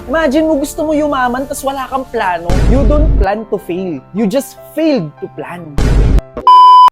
Imagine mo gusto mo yumaman tas wala kang plano. You don't plan to fail. You just failed to plan.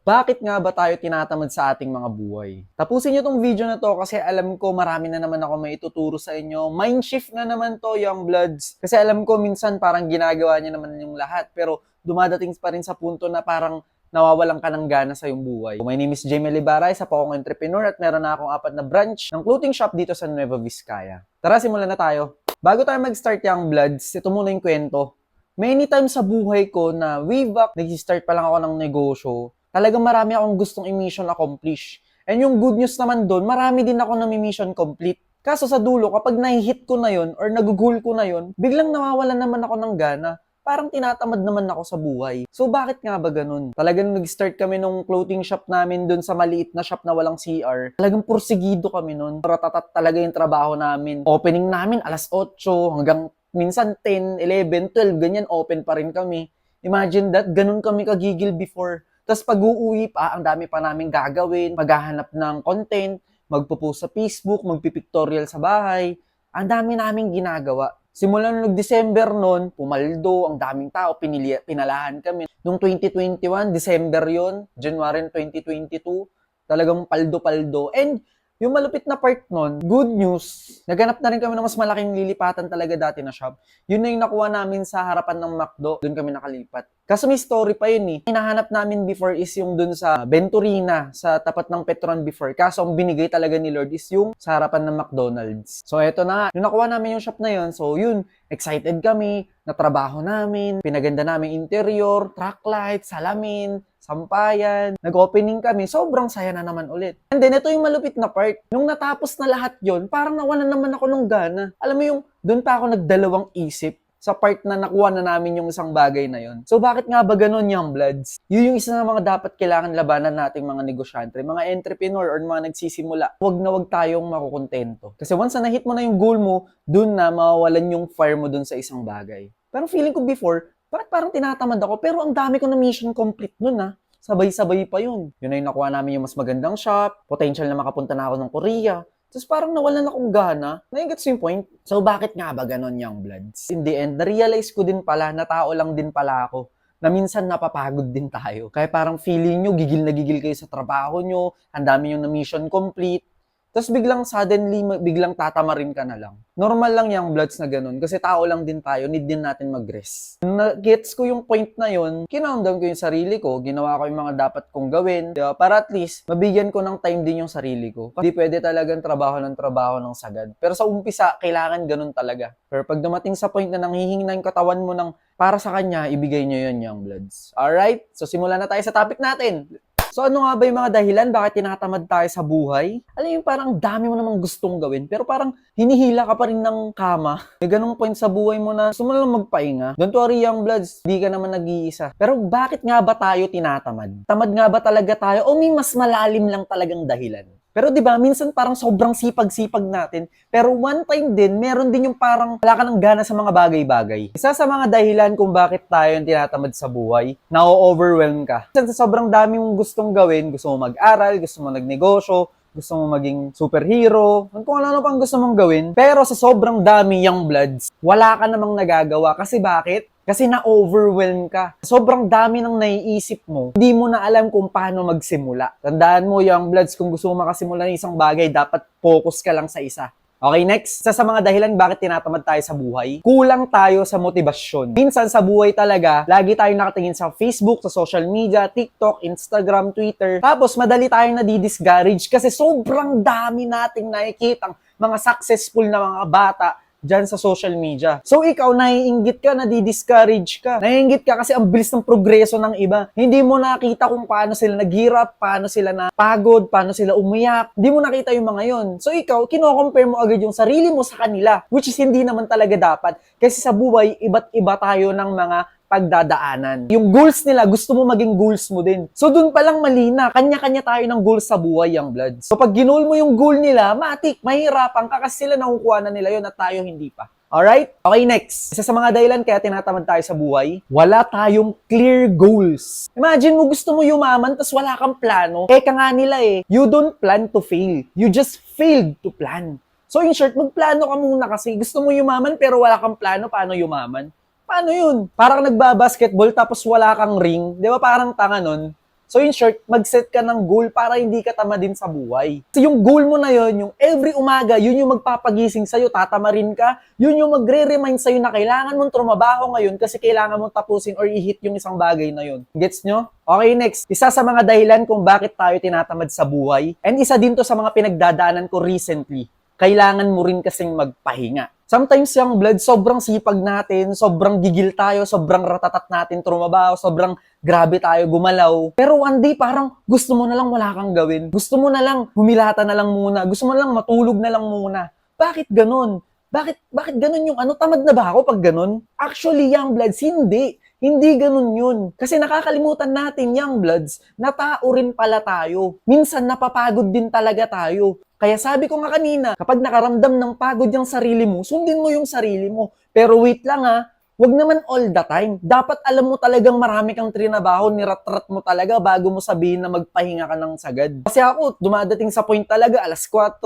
Bakit nga ba tayo tinatamad sa ating mga buhay? Tapusin niyo tong video na to kasi alam ko marami na naman ako may ituturo sa inyo. Mind shift na naman to, young bloods. Kasi alam ko minsan parang ginagawa niya naman yung lahat pero dumadating pa rin sa punto na parang nawawalan ka ng gana sa iyong buhay. My name is Jamie Libaray, isa po akong entrepreneur at meron na akong 4 na branch ng clothing shop dito sa Nueva Vizcaya. Tara, simulan na tayo. Bago tayo mag-start, young bloods, ito muna yung kwento. Many times sa buhay ko na way back, nag-start pa lang ako ng negosyo, talagang marami akong gustong i-mission accomplish. And yung good news naman doon, marami din ako na mission complete. Kaso sa dulo, kapag na-hit ko na yon or nag-goal ko na yon, biglang nawawalan naman ako ng gana. Parang tinatamad naman ako sa buhay. So bakit nga ba ganun? Talagang nag-start kami nung clothing shop namin dun sa maliit na shop na walang CR. Talagang porsigido kami nun. Ratatat talaga yung trabaho namin. Opening namin alas 8 hanggang minsan 10, 11, 12, ganyan open pa rin kami. Imagine that, ganun kami kagigil before. Tapos pag uuwi pa, ang dami pa namin gagawin, maghahanap ng content, magpo-post sa Facebook, magpipictorial sa bahay. Ang dami naming ginagawa. Simula nung December noon, pumaldo, ang daming tao, pinalahan kami. Noong 2021, December yon, January 2022, talagang paldo-paldo. And yung malupit na part nun, good news, naganap na rin kami ng mas malaking lilipatan talaga dati na shop. Yun na yung nakuha namin sa harapan ng McDo, doon kami nakalipat. Kaso may story pa yun eh. Hinahanap namin before is yung dun sa Venturina, sa tapat ng Petron before. Kaso ang binigay talaga ni Lord is yung sa harapan ng McDonald's. So eto na nga, yung nakuha namin yung shop na yun, so yun, excited kami, natrabaho namin, pinaganda namin interior, track light, salamin, sampayan, nag-opening kami, sobrang saya na naman ulit. And then, ito yung malupit na part. Nung natapos na lahat yon, parang nawalan naman ako ng gana. Alam mo yung, doon pa ako nagdalawang isip sa part na nakuha na namin yung isang bagay na yon. So, bakit nga ba ganun, young bloods? Yun yung isa ng mga dapat kailangan labanan nating mga negosyante, mga entrepreneur or mga nagsisimula. Huwag na huwag tayong makukontento. Kasi once na hit mo na yung goal mo, doon na mawawalan yung fire mo doon sa isang bagay. Pero feeling ko before, bakit parang tinatamad ako? Pero ang dami ko na mission complete nun ah. Sabay-sabay pa yun. Yun na yung nakuha namin yung mas magandang shop, potential na makapunta na ako ng Korea. Tapos parang nawalan akong gana. Nagigets yung point. So bakit nga ba ganon, young bloods? In the end, na-realize ko din pala na tao lang din pala ako. Na minsan napapagod din tayo. Kaya parang feeling nyo, gigil na gigil kayo sa trabaho nyo, ang dami yung na mission complete. Tapos biglang suddenly, biglang tatamarin ka na lang. Normal lang yung bloods na ganun kasi tao lang din tayo, need din natin mag-rest. Gets ko yung point na yun, kinound-down ko yung sarili ko, ginawa ko yung mga dapat kong gawin, diba? Para at least, mabigyan ko ng time din yung sarili ko. Hindi pwede talagang trabaho ng sagad. Pero sa umpisa, kailangan ganun talaga. Pero pag dumating sa point na nanghihingi na yung katawan mo ng para sa kanya, ibigay nyo yun, young bloods. Alright? So simulan na tayo sa topic natin. So ano nga ba yung mga dahilan bakit tinatamad tayo sa buhay? Alam yung parang dami mo namang gustong gawin pero parang hinihila ka pa rin ng kama. May ganung point sa buhay mo na gusto mo lang magpahinga. Don't worry, young bloods, di ka naman nag-iisa. Pero bakit nga ba tayo tinatamad? Tamad nga ba talaga tayo o may mas malalim lang talagang dahilan? Pero 'di ba, minsan parang sobrang sipag-sipag natin, pero one time din meron din yung parang wala ka ng gana sa mga bagay-bagay. Isa sa mga dahilan kung bakit tayo yung tinatamad sa buhay, na-overwhelm ka. Kasi sa sobrang dami mong gustong gawin, gusto mo mag-aral, gusto mo nagnegosyo, gusto mo maging superhero, kung ano pang gusto mong gawin. Pero sa sobrang dami, young bloods, wala ka namang nagagawa. Kasi bakit? Kasi na-overwhelm ka. Sobrang dami ng naiisip mo. Hindi mo na alam kung paano magsimula. Tandaan mo, young bloods, kung gusto mo makasimula ng isang bagay, dapat focus ka lang sa isa. Okay, next. Isa sa mga dahilan bakit tinatamad tayo sa buhay, kulang tayo sa motibasyon. Minsan sa buhay talaga, lagi tayong nakatingin sa Facebook, sa social media, TikTok, Instagram, Twitter. Tapos madali tayong nadi-discourage kasi sobrang dami nating nakikitang mga successful na mga bata dyan sa social media. So ikaw, naiinggit ka, nadi-discourage ka. Naiinggit ka kasi ang bilis ng progreso ng iba. Hindi mo nakita kung paano sila naghirap, paano sila napagod, paano sila umiyak. Hindi mo nakita yung mga yon. So ikaw, kino-compare mo agad yung sarili mo sa kanila, which is hindi naman talaga dapat. Kasi sa buhay, iba't iba tayo ng mga pagdadaanan. Yung goals nila, gusto mo maging goals mo din. So dun palang mali na. Kanya-kanya tayo ng goals sa buhay, young bloods. So pag ginol mo yung goal nila, matik, mahirapan ka kasi sila nakukuha na nila yun at tayo hindi pa. Alright? Okay, next. Isa sa mga dahilan kaya tinatamad tayo sa buhay, wala tayong clear goals. Imagine mo gusto mo yumaman tas wala kang plano. Eka nga nila eh, you don't plan to fail. You just failed to plan. So in short, magplano ka muna kasi gusto mo yumaman pero wala kang plano paano yumaman. Paano yun? Parang nagbabasketball tapos wala kang ring. Di ba parang tanga nun? So in short, mag-set ka ng goal para hindi ka tama din sa buhay. Kasi yung goal mo na yun, yung every umaga, yun yung magpapagising sa'yo, tatamarin ka, yun yung magre-remind sa'yo na kailangan mong trumabaho ngayon kasi kailangan mong tapusin or i-hit yung isang bagay na yun. Gets nyo? Okay, next. Isa sa mga dahilan kung bakit tayo tinatamad sa buhay, and isa din to sa mga pinagdadaanan ko recently, kailangan mo rin kasing magpahinga. Sometimes yung blood, sobrang sipag natin, sobrang gigil tayo, sobrang ratatat natin trumabaho, sobrang grabe tayo gumalaw. Pero one day parang gusto mo na lang wala kang gawin. Gusto mo na lang humilata na lang muna. Gusto mo na lang matulog na lang muna. Bakit ganun? Bakit ganun yung ano? Tamad na ba ako pag ganun? Actually, young bloods, hindi. Hindi ganun yun. Kasi nakakalimutan natin, young bloods, na tao rin pala tayo. Minsan napapagod din talaga tayo. Kaya sabi ko nga kanina, kapag nakaramdam ng pagod yung sarili mo, sundin mo yung sarili mo. Pero wait lang ha, wag naman all the time. Dapat alam mo talagang marami kang trinabaho, niratrat mo talaga bago mo sabihin na magpahinga ka ng sagad. Kasi ako, dumadating sa point talaga, alas 4,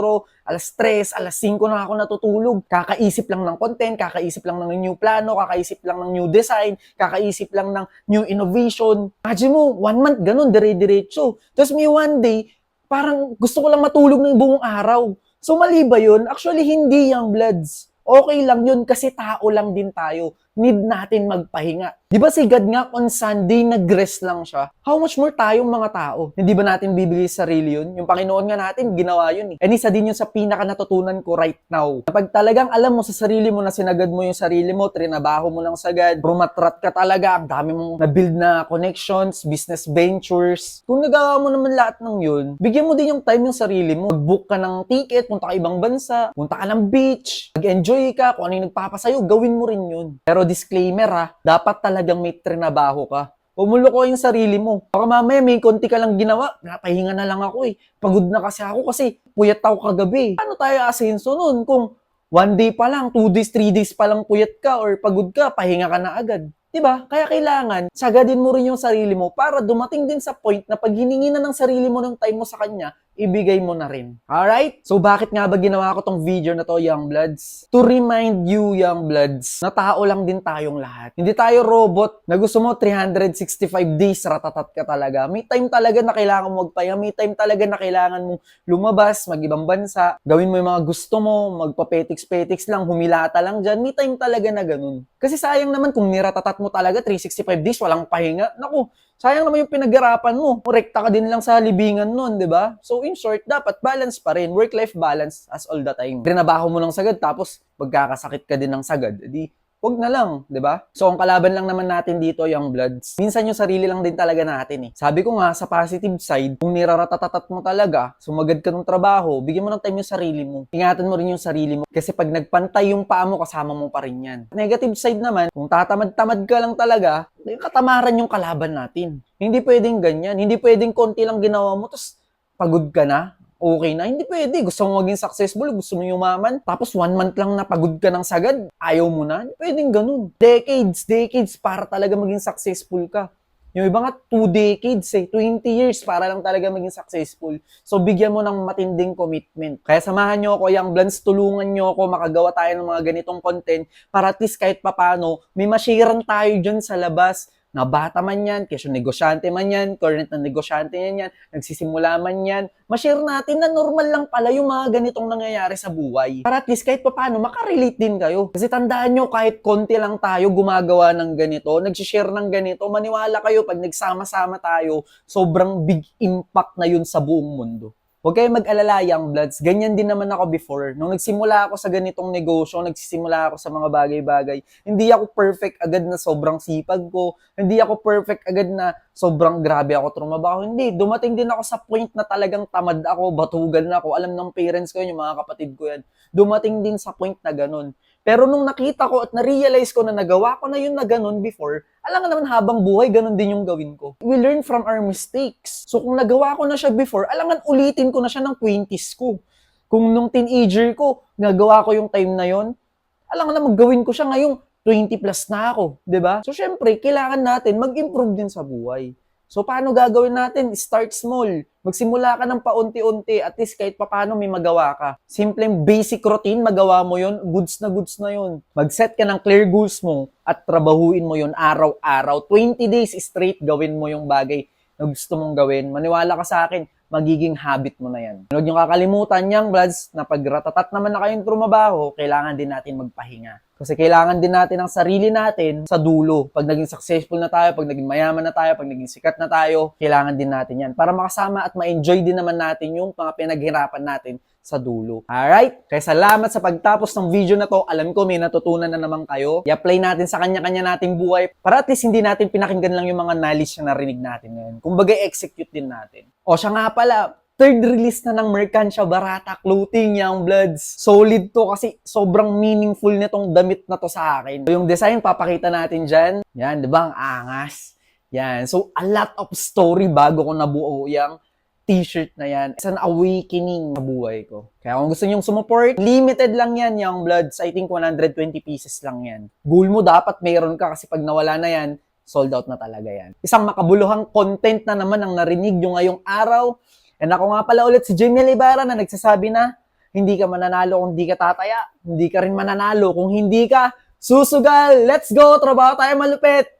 alas 3, alas 5 na ako natutulog. Kakaisip lang ng content, kakaisip lang ng new plano, kakaisip lang ng new design, kakaisip lang ng new innovation. Imagine mo, 1 month ganun, dire-diretso. Tapos may one day, parang gusto ko lang matulog ng buong araw. So mali ba yun? Actually, hindi yung bloods. Okay lang yun kasi tao lang din tayo. Need natin magpahinga. Di ba si God nga on Sunday nag-rest lang siya? How much more tayong mga tao? Hindi ba natin bibigay sa sarili yun? Yung Panginoon nga natin, ginawa yun eh. And isa din yun sa pinaka natutunan ko right now. Kapag talagang alam mo sa sarili mo na sinagad mo yung sarili mo, trinabaho mo lang sagad, rumatrat ka talaga, ang dami mong na-build na connections, business ventures. Kung nagawa mo naman lahat ng yun, bigyan mo din yung time yung sarili mo. Mag-book ka ng ticket, punta ka ibang bansa, punta ka ng beach, mag-enjoy ka, kung ano yung nagpapasayo, gawin mo rin yun. Pero disclaimer ha, dapat talagang may trinabaho ka. Pumulo ko yung sarili mo. Baka mamaya may konti ka lang ginawa, napahinga na lang ako eh. Pagod na kasi ako kasi puyat ako kagabi. Paano tayo asenso nun kung 1 day pa lang, 2 days, 3 days pa lang puyat ka or pagod ka, pahinga ka na agad? Diba? Kaya kailangan, sagadin mo rin yung sarili mo para dumating din sa point na pag hiningi na ng sarili mo ng time mo sa kanya, ibigay mo na rin. Alright? So bakit nga ba ginawa ko tong video na to, young bloods? To remind you, young bloods, na tao lang din tayong lahat. Hindi tayo robot na gusto mo 365 days ratatat ka talaga. May time talaga na kailangan mo magpahinga. May time talaga na kailangan mong lumabas, mag-ibang bansa, gawin mo yung mga gusto mo, magpa-petiks-petiks lang, humilata lang dyan. May time talaga na ganun. Kasi sayang naman kung niratatat mo talaga 365 days, walang pahinga. Naku, sayang naman yung pinag-arapan mo. Rekta ka din lang sa libingan nun, di ba? So in short, dapat balance pa rin. Work-life balance as all the time. Trinabaho mo ng sagad, tapos magkakasakit ka din ng sagad. Di, wag na lang, di ba? So ang kalaban lang naman natin dito, young bloods, minsan yung sarili lang din talaga natin eh. Sabi ko nga, sa positive side, kung niraratatat mo talaga, sumagad ka ng trabaho, bigyan mo ng time yung sarili mo. Ingatan mo rin yung sarili mo. Kasi pag nagpantay yung paa mo, kasama mo pa rin yan. Negative side naman, kung tatamad-tamad ka lang talaga, yung katamaran yung kalaban natin. Hindi pwedeng ganyan. Hindi pwedeng konti lang ginawa mo, tapos pagod ka na. Okay na, hindi pwede. Gusto mo maging successful, gusto mo yumaman, tapos 1 month lang na pagod ka ng sagad, ayaw mo na, hindi pwedeng ganun. Decades para talaga maging successful ka. Yung iba nga, 2 decades 20 years para lang talaga maging successful. So, bigyan mo ng matinding commitment. Kaya samahan nyo ako, young bloods, tulungan nyo ako, makagawa tayo ng mga ganitong content para at least kahit papano, may masharean tayo dyan sa labas. Na bata man yan, kesyo negosyante man yan, current na negosyante yan, nagsisimula man yan, ma-share natin na normal lang pala yung mga ganitong nangyayari sa buhay. Para at least kahit paano, makarelate din kayo. Kasi tandaan nyo, kahit konti lang tayo gumagawa ng ganito, nagsishare ng ganito, maniwala kayo, pag nagsama-sama tayo, sobrang big impact na yun sa buong mundo. Huwag kayong mag-alala, young bloods. Ganyan din naman ako before. Nung nagsimula ako sa ganitong negosyo, nagsisimula ako sa mga bagay-bagay, hindi ako perfect agad na sobrang sipag ko. Hindi ako perfect agad na sobrang grabe ako trumabaho. Hindi. Dumating din ako sa point na talagang tamad ako, batugan na ako. Alam ng parents ko yun, yung mga kapatid ko yan. Dumating din sa point na ganun. Pero nung nakita ko at na-realize ko na nagawa ko na yun na ganun before, alam nga naman habang buhay, ganun din yung gawin ko. We learn from our mistakes. So kung nagawa ko na siya before, alangan ulitin ko na siya ng 20s ko. Kung nung teenager ko, nagawa ko yung time na yon, alangan na maggawin ko siya ngayong 20 plus na ako, 'di ba? So syempre, kailangan natin mag-improve din sa buhay. So, paano gagawin natin? Start small. Magsimula ka ng paunti-unti. At least kahit paano may magawa ka. Simpleng basic routine, magawa mo yun. Goods na yun. Mag-set ka ng clear goals mo at trabahuin mo yun araw-araw. 20 days straight gawin mo yung bagay na gusto mong gawin. Maniwala ka sa akin, magiging habit mo na yan. Huwag nyo kakalimutan yang Bloods, na pag ratatat naman na kayong trumabaho, kailangan din natin magpahinga. Kasi kailangan din natin ang sarili natin sa dulo. Pag naging successful na tayo, pag naging mayaman na tayo, pag naging sikat na tayo, kailangan din natin yan. Para makasama at ma-enjoy din naman natin yung mga pinaghirapan natin sa dulo. Alright? Kaya salamat sa pagtapos ng video na to. Alam ko may natutunan na naman kayo. I-apply natin sa kanya-kanya nating buhay para at least hindi natin pinakinggan lang yung mga knowledge na narinig natin ngayon. Kumbaga, execute din natin. O siya nga pala, third release na ng Mercancia Barata Clothing, Young Bloods. Solid to kasi sobrang meaningful nitong damit na to sa akin. So, yung design, papakita natin dyan. Yan, di ba? Ang angas. Yan. So, a lot of story bago ko nabuo yung t-shirt na yan. It's an awakening sa buhay ko. Kaya kung gusto nyong sumuport, limited lang yan, Young Bloods. I think 120 pieces lang yan. Goal mo dapat mayroon ka kasi pag nawala na yan, sold out na talaga yan. Isang makabuluhang content na naman ang narinig nyo ngayong araw. And ako nga pala ulit si Jamie Libara na nagsasabi na hindi ka mananalo kung hindi ka tataya. Hindi ka rin mananalo kung hindi ka susugal. Let's go! Trabaho tayo malupit!